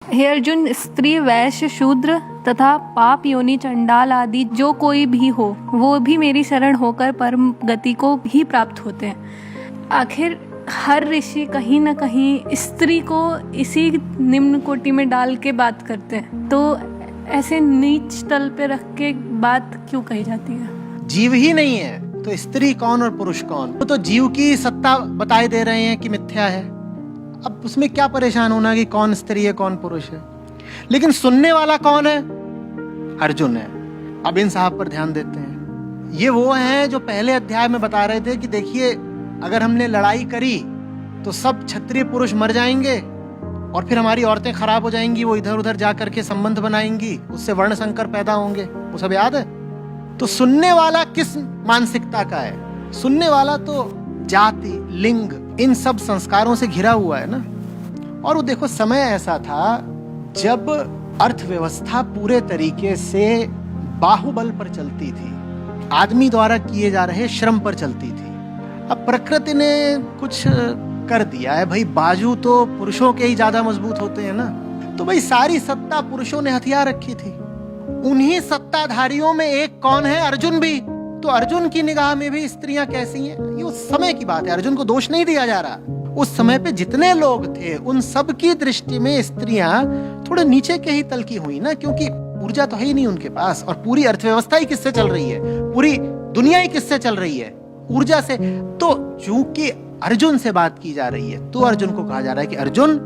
हे अर्जुन, स्त्री, वैश्य, शूद्र तथा पाप योनि, चंडाल आदि जो कोई भी हो, वो भी मेरी शरण होकर परम गति को भी प्राप्त होते हैं। आखिर हर ऋषि कहीं ना कहीं स्त्री को इसी निम्न कोटि में डाल के बात करते हैं, तो ऐसे नीच तल पे रख के बात क्यों कही जाती है? जीव ही नहीं है तो स्त्री कौन और पुरुष कौन? तो जीव की सत्ता बताए दे रहे हैं कि मिथ्या है। अब उसमें क्या परेशान होना कि कौन स्त्री है कौन पुरुष है। लेकिन सुनने वाला कौन है? अर्जुन है। अब इन साहब पर ध्यान देते हैं। ये वो हैं जो पहले अध्याय में बता रहे थे कि देखिए, अगर हमने लड़ाई करी तो सब क्षत्रिय पुरुष मर जाएंगे और फिर हमारी औरतें खराब हो जाएंगी, वो इधर उधर जा करके संबंध बनाएंगी, उससे वर्ण संकर पैदा होंगे। वो सब याद है? तो सुनने वाला किस मानसिकता का है? सुनने वाला तो जाति, लिंग, इन सब संस्कारों से घिरा हुआ है ना। और वो देखो, समय ऐसा था जब अर्थव्यवस्था पूरे तरीके से बाहुबल पर चलती थी, आदमी द्वारा किए जा रहे श्रम पर चलती थी। अब प्रकृति ने कुछ कर दिया है भाई, बाजू तो पुरुषों के ही ज्यादा मजबूत होते हैं ना, तो भाई सारी सत्ता पुरुषों ने हथियार रखी थी। उन्हीं सत्ताधारियों में एक कौन है? अर्जुन भी। तो अर्जुन की निगाह में भी स्त्रियां कैसी हैं? ये उस समय की बात है, अर्जुन को दोष नहीं दिया जा रहा। उस समय पे जितने लोग थे उन सब की दृष्टि में स्त्रियां थोड़े नीचे के ही तल की हुई ना, क्योंकि ऊर्जा तो है ही नहीं उनके पास, और पूरी अर्थव्यवस्था ही किससे चल रही है? पूरी दुनिया ही किससे चल रही है? ऊर्जा से। तो चूंकि अर्जुन से बात की जा रही है तो अर्जुन को कहा जा रहा है कि अर्जुन,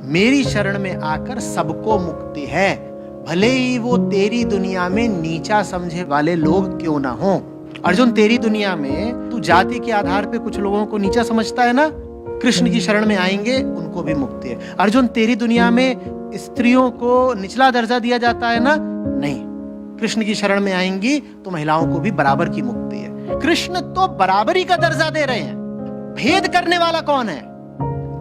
मेरी शरण में आकर सबको मुक्ति है, भले ही वो तेरी दुनिया में नीचा समझे वाले लोग क्यों ना हो। अर्जुन, तेरी दुनिया में तू जाति के आधार पे कुछ लोगों को नीचा समझता है ना, कृष्ण की शरण में आएंगे उनको भी मुक्ति है। अर्जुन, तेरी दुनिया में स्त्रियों को निचला दर्जा दिया जाता है ना, नहीं, कृष्ण की शरण में आएंगी तो महिलाओं को भी बराबर की मुक्ति है। कृष्ण तो बराबरी का दर्जा दे रहे हैं। भेद करने वाला कौन है?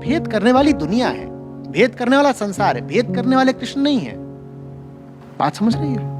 भेद करने वाली दुनिया है, भेद करने वाला संसार है, भेद करने वाले कृष्ण नहीं है। बात समझ रही है?